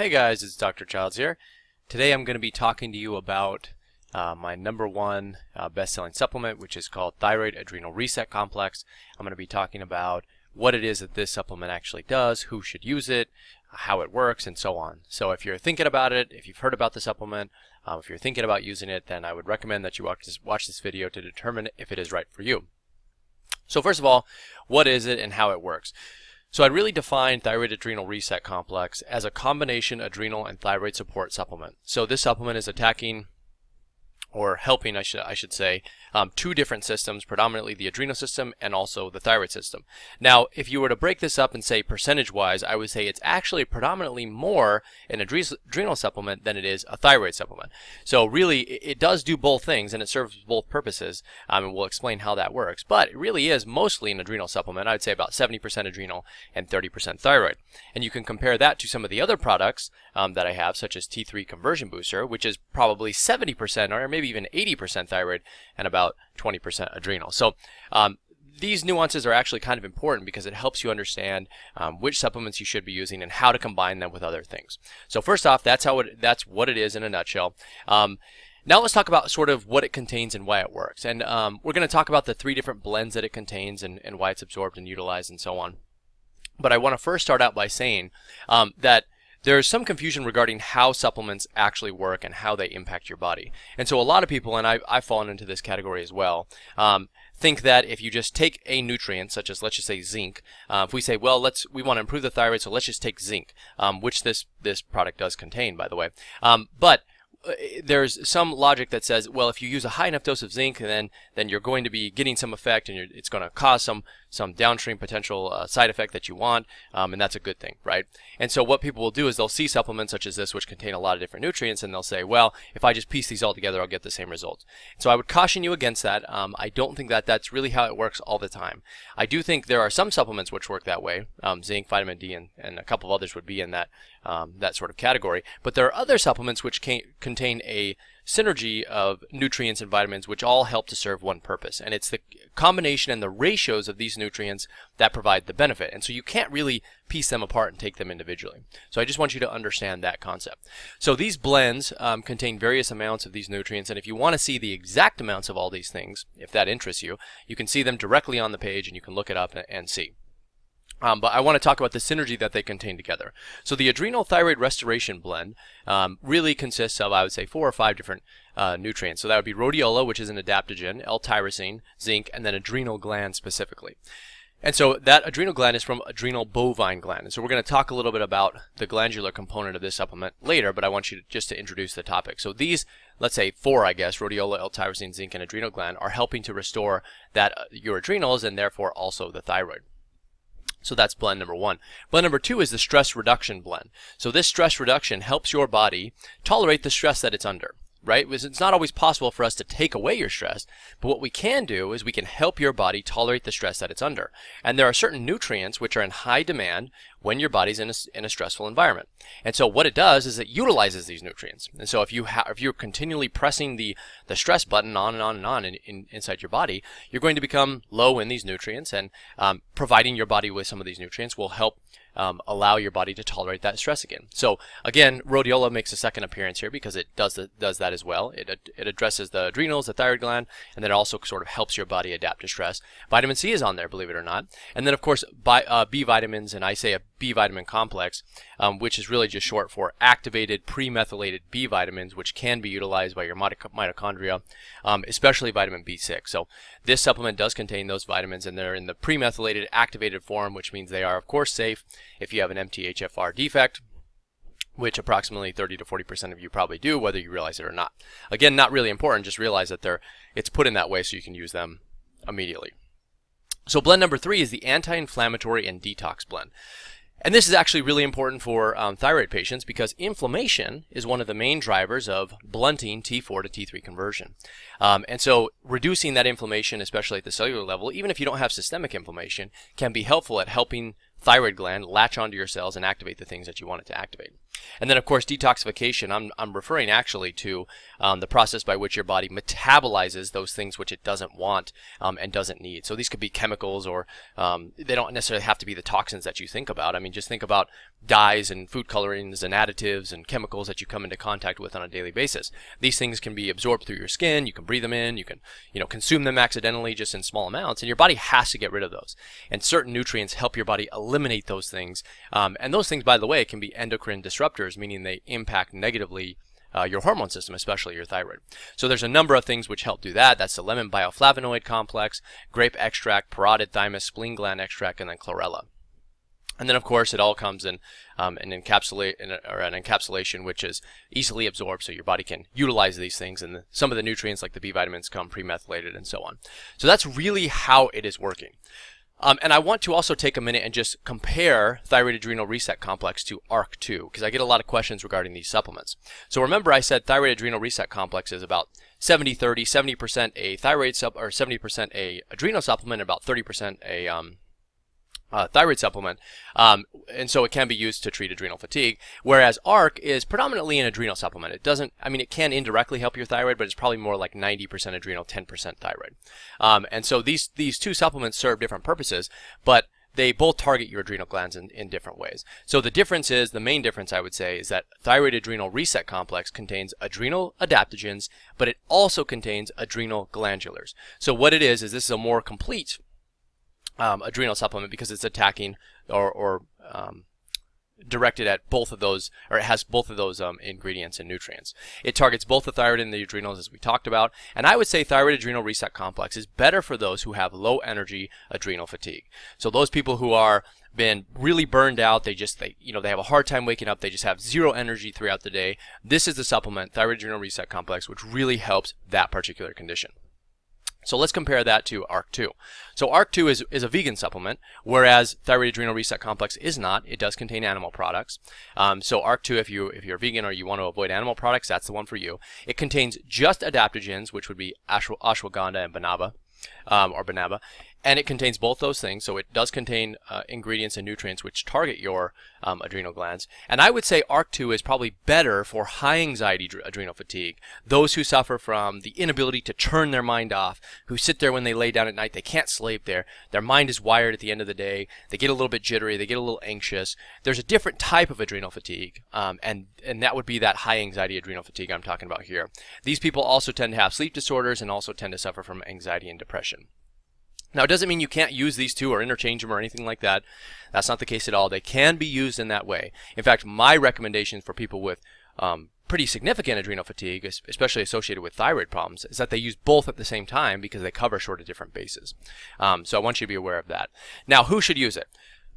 Hey guys, it's Dr. Childs here. Today I'm going to be talking to you about my #1 best-selling supplement, which is called Thyroid Adrenal Reset Complex. I'm going to be talking about what it is that this supplement actually does, who should use it, how it works, and so on. So if you're thinking about it, if you've heard about the supplement, if you're thinking about using it, then I would recommend that you watch this video to determine if it is right for you. So first of all, what is it and how it works? So I'd really define Thyroid Adrenal Reset Complex as a combination adrenal and thyroid support supplement. So this supplement is attacking, or helping I should say, two different systems, predominantly the adrenal system and also the thyroid system. Now, if you were to break this up and say percentage-wise, I would say it's actually predominantly more an adrenal supplement than it is a thyroid supplement. So really, it does do both things, and it serves both purposes, and we'll explain how that works. But it really is mostly an adrenal supplement. I would say about 70% adrenal and 30% thyroid. And you can compare that to some of the other products that I have, such as T3 Conversion Booster, which is probably 70% or maybe even 80% thyroid and about 20% adrenal. So these nuances are actually kind of important because it helps you understand which supplements you should be using and how to combine them with other things. So first off, that's what it is in a nutshell. Now let's talk about sort of what it contains and why it works. And we're going to talk about the 3 different blends that it contains and why it's absorbed and utilized and so on. But I want to first start out by saying that there's some confusion regarding how supplements actually work and how they impact your body. And so a lot of people, and I've fallen into this category as well, think that if you just take a nutrient, such as let's just say zinc, if we say, well, we want to improve the thyroid, so let's just take zinc, which this product does contain, by the way. But there's some logic that says, well, if you use a high enough dose of zinc, then you're going to be getting some effect, and it's going to cause some downstream potential side effect that you want, and that's a good thing, right? And so what people will do is they'll see supplements such as this, which contain a lot of different nutrients, and they'll say, well, if I just piece these all together, I'll get the same results. So I would caution you against that. I don't think that that's really how it works all the time. I do think there are some supplements which work that way. Zinc, vitamin D, and a couple of others would be in that sort of category. But there are other supplements which contain a synergy of nutrients and vitamins which all help to serve one purpose, and it's the combination and the ratios of these nutrients that provide the benefit. And so you can't really piece them apart and take them individually. So I just want you to understand that concept. So these blends contain various amounts of these nutrients, and if you want to see the exact amounts of all these things, if that interests you, you can see them directly on the page and you can look it up and see. But I want to talk about the synergy that they contain together. So the Adrenal Thyroid Restoration Blend really consists of, I would say, 4 or 5 different nutrients. So that would be rhodiola, which is an adaptogen, L-tyrosine, zinc, and then adrenal gland specifically. And so that adrenal gland is from adrenal bovine gland. And so we're going to talk a little bit about the glandular component of this supplement later, but I want you just to introduce the topic. So these, let's say 4, I guess, rhodiola, L-tyrosine, zinc, and adrenal gland are helping to restore your adrenals and therefore also the thyroid. So that's blend #1. Blend #2 is the stress reduction blend. So this stress reduction helps your body tolerate the stress that it's under, right? Because it's not always possible for us to take away your stress, but what we can do is we can help your body tolerate the stress that it's under. And there are certain nutrients which are in high demand when your body's in a stressful environment. And so what it does is it utilizes these nutrients. And so if you're continually pressing the stress button on and on and on inside your body, you're going to become low in these nutrients, and providing your body with some of these nutrients will help allow your body to tolerate that stress again. So again, rhodiola makes a second appearance here because it does that as well. It addresses the adrenals, the thyroid gland, and then it also sort of helps your body adapt to stress. Vitamin C is on there, believe it or not. And then of course B vitamins, and I say a B vitamin complex, which is really just short for activated pre-methylated B vitamins, which can be utilized by your mitochondria, especially vitamin B6. So this supplement does contain those vitamins, and they're in the pre-methylated activated form, which means they are of course safe if you have an MTHFR defect, which approximately 30 to 40% of you probably do, whether you realize it or not. Again, not really important, just realize that it's put in that way so you can use them immediately. So blend #3 is the anti-inflammatory and detox blend. And this is actually really important for thyroid patients because inflammation is one of the main drivers of blunting T4 to T3 conversion. And so reducing that inflammation, especially at the cellular level, even if you don't have systemic inflammation, can be helpful at helping thyroid gland latch onto your cells and activate the things that you want it to activate. And then, of course, detoxification, I'm referring actually to the process by which your body metabolizes those things which it doesn't want and doesn't need. So these could be chemicals, or they don't necessarily have to be the toxins that you think about. I mean, just think about dyes and food colorings and additives and chemicals that you come into contact with on a daily basis. These things can be absorbed through your skin. You can breathe them in. You can, consume them accidentally just in small amounts, and your body has to get rid of those. And certain nutrients help your body eliminate those things. And those things, by the way, can be endocrine disruptors, meaning they impact negatively your hormone system, especially your thyroid. So there's a number of things which help do that. That's the lemon bioflavonoid complex, grape extract, parotid thymus, spleen gland extract, and then chlorella. And then, of course, it all comes in an encapsulation which is easily absorbed, so your body can utilize these things. And some of the nutrients, like the B vitamins, come premethylated and so on. So that's really how it is working. And I want to also take a minute and just compare Thyroid Adrenal Reset Complex to ARC2, because I get a lot of questions regarding these supplements. So remember, I said Thyroid Adrenal Reset Complex is about 70-30, 70% a thyroid or 70% a adrenal supplement, about 30% a thyroid supplement, and so it can be used to treat adrenal fatigue, whereas ARC is predominantly an adrenal supplement. It doesn't, it can indirectly help your thyroid, but it's probably more like 90% adrenal, 10% thyroid. And so these two supplements serve different purposes, but they both target your adrenal glands in different ways. So the difference is, the main difference I would say, is that Thyroid Adrenal Reset Complex contains adrenal adaptogens, but it also contains adrenal glandulars. So what it is this is a more complete adrenal supplement, because it's attacking or directed at both of those, or it has both of those ingredients and nutrients. It targets both the thyroid and the adrenals, as we talked about, and I would say Thyroid Adrenal Reset Complex is better for those who have low energy adrenal fatigue. So those people who are been really burned out, they have a hard time waking up, they just have zero energy throughout the day. This is the supplement, Thyroid Adrenal Reset Complex, which really helps that particular condition. So let's compare that to ARC2. So ARC2 is a vegan supplement, whereas Thyroid Adrenal Reset Complex is not. It does contain animal products. So ARC2, if you're vegan or you want to avoid animal products, that's the one for you. It contains just adaptogens, which would be ashwagandha and banaba, and it contains both those things. So it does contain ingredients and nutrients which target your adrenal glands. And I would say ARC2 is probably better for high anxiety adrenal fatigue, those who suffer from the inability to turn their mind off, who sit there when they lay down at night, they can't sleep, their mind is wired at the end of the day, they get a little bit jittery, they get a little anxious. There's a different type of adrenal fatigue, and that would be that high anxiety adrenal fatigue I'm talking about here. These people also tend to have sleep disorders and also tend to suffer from anxiety and depression. Now, it doesn't mean you can't use these two or interchange them or anything like that. That's not the case at all. They can be used in that way. In fact, my recommendation for people with pretty significant adrenal fatigue, especially associated with thyroid problems, is that they use both at the same time, because they cover sort of different bases. So I want you to be aware of that. Now, who should use it?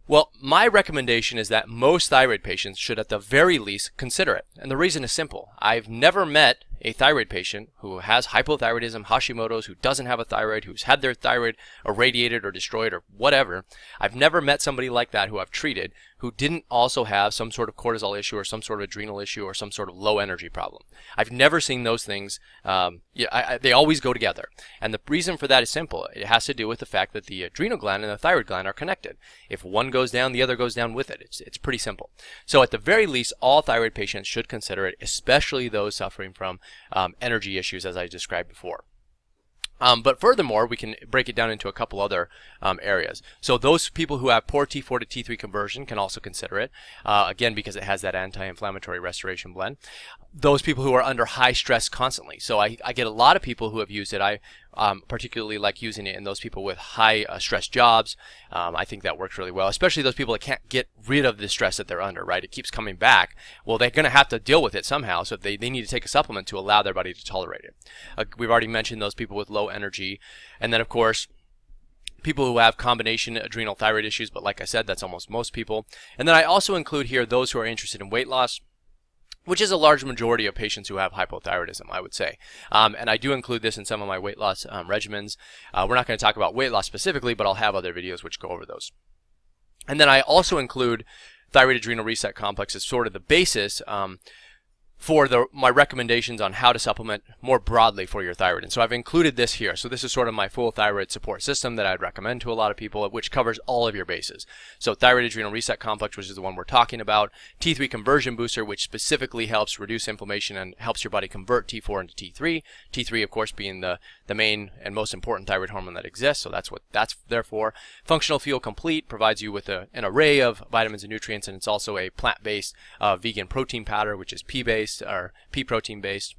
Well, my recommendation is that most thyroid patients should at the very least consider it. And the reason is simple. I've never met a thyroid patient who has hypothyroidism, Hashimoto's, who doesn't have a thyroid, who's had their thyroid irradiated or destroyed or whatever. I've never met somebody like that who I've treated who didn't also have some sort of cortisol issue or some sort of adrenal issue or some sort of low energy problem. I've never seen those things. They always go together. And the reason for that is simple. It has to do with the fact that the adrenal gland and the thyroid gland are connected. If one goes down, the other goes down with it. It's pretty simple. So at the very least, all thyroid patients should consider it, especially those suffering from energy issues, as I described before. But furthermore, we can break it down into a couple other areas. So those people who have poor T4 to T3 conversion can also consider it, again, because it has that anti-inflammatory restoration blend. Those people who are under high stress constantly. So I get a lot of people who have used it. I particularly like using it in those people with high stress jobs. I think that works really well, especially those people that can't get rid of the stress that they're under, right? It keeps coming back. Well, they're going to have to deal with it somehow, so they need to take a supplement to allow their body to tolerate it. We've already mentioned those people with low energy. And then, of course, people who have combination adrenal thyroid issues, but like I said, that's almost most people. And then I also include here those who are interested in weight loss, which is a large majority of patients who have hypothyroidism, I would say. And I do include this in some of my weight loss regimens. We're not going to talk about weight loss specifically, but I'll have other videos which go over those. And then I also include Thyroid Adrenal Reset Complex as sort of the basis for my recommendations on how to supplement more broadly for your thyroid. And so I've included this here. So this is sort of my full thyroid support system that I'd recommend to a lot of people, which covers all of your bases. So Thyroid Adrenal Reset Complex, which is the one we're talking about, T3 Conversion Booster, which specifically helps reduce inflammation and helps your body convert T4 into T3. T3, of course, being the main and most important thyroid hormone that exists, so that's what that's there for. Functional Fuel Complete provides you with an array of vitamins and nutrients, and it's also a plant-based vegan protein powder, which is pea-based or pea protein based.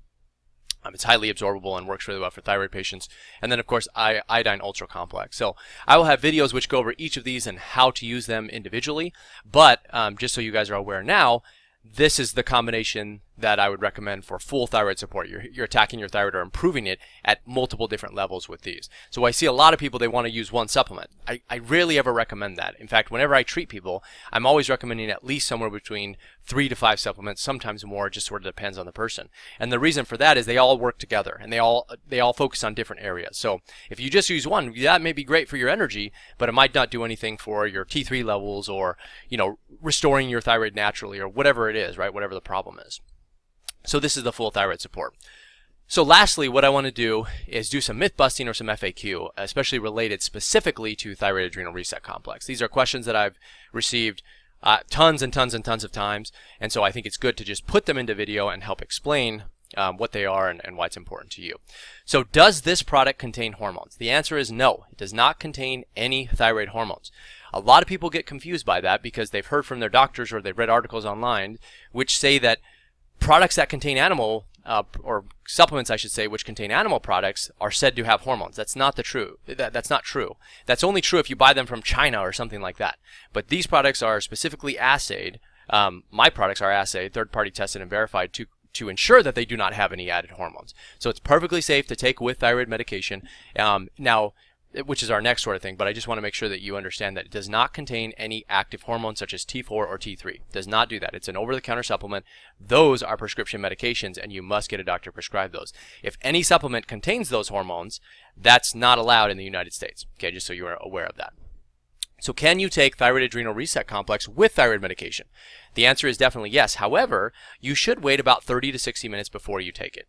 It's highly absorbable and works really well for thyroid patients. And then, of course, Iodine Ultra Complex. So I will have videos which go over each of these and how to use them individually. But just so you guys are aware now, this is the combination that I would recommend for full thyroid support. You're attacking your thyroid or improving it at multiple different levels with these. So I see a lot of people, they want to use one supplement. I rarely ever recommend that. In fact, whenever I treat people, I'm always recommending at least somewhere between 3 to 5 supplements, sometimes more, just sort of depends on the person. And the reason for that is they all work together and they all focus on different areas. So if you just use one, that may be great for your energy, but it might not do anything for your T3 levels or, you know, restoring your thyroid naturally or whatever it is, right? Whatever the problem is. So this is the full thyroid support. So lastly, what I want to do is do some myth busting or some FAQ, especially related specifically to Thyroid Adrenal Reset Complex. These are questions that I've received tons and tons and tons of times, and so I think it's good to just put them into video and help explain what they are and why it's important to you. So does this product contain hormones? The answer is no. It does not contain any thyroid hormones. A lot of people get confused by that because they've heard from their doctors or they've read articles online which say that products that contain animal, or supplements I should say, which contain animal products are said to have hormones. That's not true. That's not true. That's only true if you buy them from China or something like that. But these products are specifically assayed. My products are assayed, third-party tested and verified to ensure that they do not have any added hormones. So it's perfectly safe to take with thyroid medication. Now, which is our next sort of thing, but I just want to make sure that you understand that it does not contain any active hormones such as T4 or T3. It does not do that. It's an over-the-counter supplement. Those are prescription medications, and you must get a doctor to prescribe those. If any supplement contains those hormones, that's not allowed in the United States. Okay, just so you are aware of that. So can you take Thyroid Adrenal Reset Complex with thyroid medication? The answer is definitely yes. However, you should wait about 30 to 60 minutes before you take it.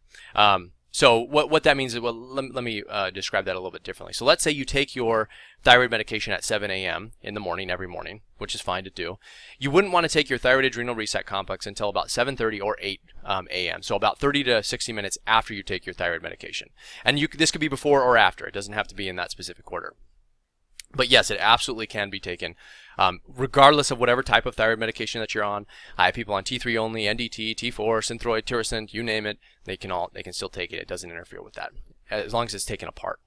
So what that means is, well, let me describe that a little bit differently. So let's say you take your thyroid medication at 7 a.m. in the morning every morning, which is fine to do. You wouldn't want to take your Thyroid Adrenal Reset Complex until about 7:30 or 8 a.m. So about 30 to 60 minutes after you take your thyroid medication. And this could be before or after. It doesn't have to be in that specific order. But yes, it absolutely can be taken, regardless of whatever type of thyroid medication that you're on. I have people on T3 only, NDT, T4, Synthroid, Tirosint, you name it. They can still take it. It doesn't interfere with that, as long as it's taken apart.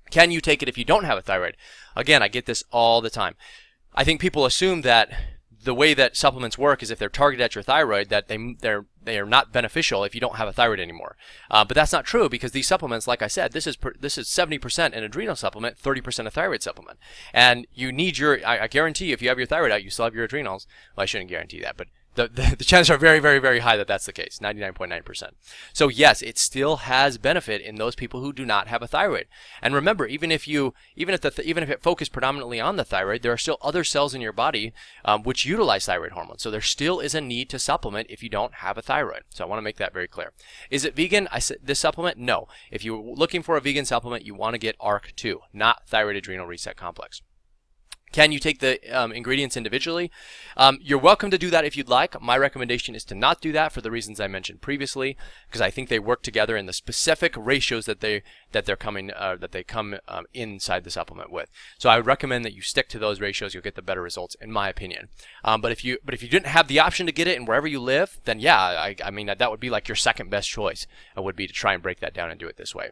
Can you take it if you don't have a thyroid? Again, I get this all the time. I think people assume that the way that supplements work is if they're targeted at your thyroid, that they are not beneficial if you don't have a thyroid anymore. But that's not true, because these supplements, like I said, this is 70% an adrenal supplement, 30% a thyroid supplement. And you need I guarantee you, if you have your thyroid out, you still have your adrenals. Well, I shouldn't guarantee that, but the chances are very, very, very high that that's the case, 99.9%. So yes, it still has benefit in those people who do not have a thyroid. And remember, even if it focused predominantly on the thyroid, there are still other cells in your body which utilize thyroid hormones. So there still is a need to supplement if you don't have a thyroid. So I want to make that very clear. Is it vegan? This supplement? No. If you're looking for a vegan supplement, you want to get ARC2, not Thyroid Adrenal Reset Complex. Can you take the ingredients individually? You're welcome to do that if you'd like. My recommendation is to not do that for the reasons I mentioned previously, because I think they work together in the specific ratios that they come inside the supplement with. So I would recommend that you stick to those ratios. You'll get the better results, in my opinion. But if you didn't have the option to get it and wherever you live, then yeah, I mean that would be like your second best choice. Would be to try and break that down and do it this way.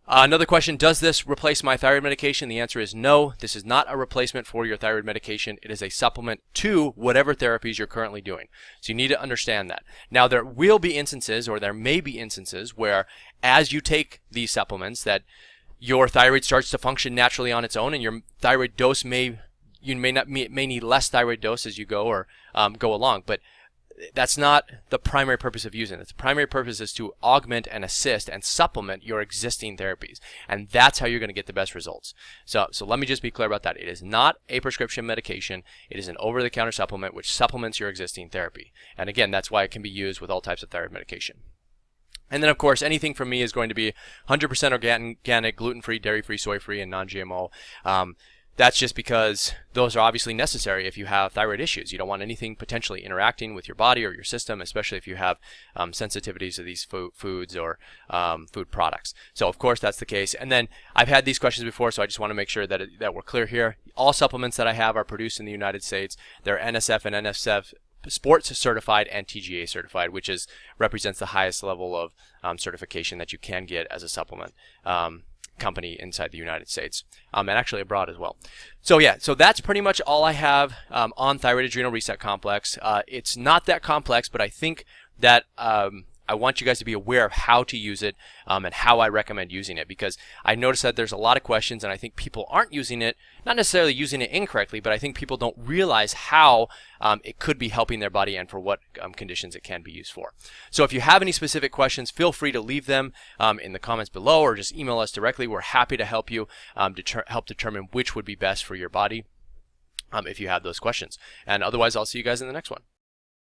Another question, does this replace my thyroid medication? The answer is no. This is not a replacement for your thyroid medication. It is a supplement to whatever therapies you're currently doing. So you need to understand that. Now, there will be instances, or there may be instances, where as you take these supplements that your thyroid starts to function naturally on its own, and your thyroid dose may need less thyroid dose as you go along. But that's not the primary purpose of using it. The primary purpose is to augment and assist and supplement your existing therapies, and that's how you're going to get the best results. So let me just be clear about that. It is not a prescription medication. It is an over-the-counter supplement which supplements your existing therapy. And again, that's why it can be used with all types of thyroid medication. And then, of course, anything from me is going to be 100% organic, gluten-free, dairy-free, soy-free, and non-GMO. That's just because those are obviously necessary if you have thyroid issues. You don't want anything potentially interacting with your body or your system, especially if you have sensitivities to these foods or food products. So, of course, that's the case. And then I've had these questions before, so I just want to make sure that we're clear here. All supplements that I have are produced in the United States. They're NSF and NSF sports certified and TGA certified, which represents the highest level of certification that you can get as a supplement company inside the United States, and actually abroad as well. So yeah, so that's pretty much all I have on Thyroid Adrenal Reset Complex. It's not that complex, but I think that I want you guys to be aware of how to use it and how I recommend using it, because I noticed that there's a lot of questions and I think people aren't using it, not necessarily using it incorrectly, but I think people don't realize how it could be helping their body and for what conditions it can be used for. So if you have any specific questions, feel free to leave them in the comments below or just email us directly. We're happy to help you help determine which would be best for your body if you have those questions. And otherwise, I'll see you guys in the next one.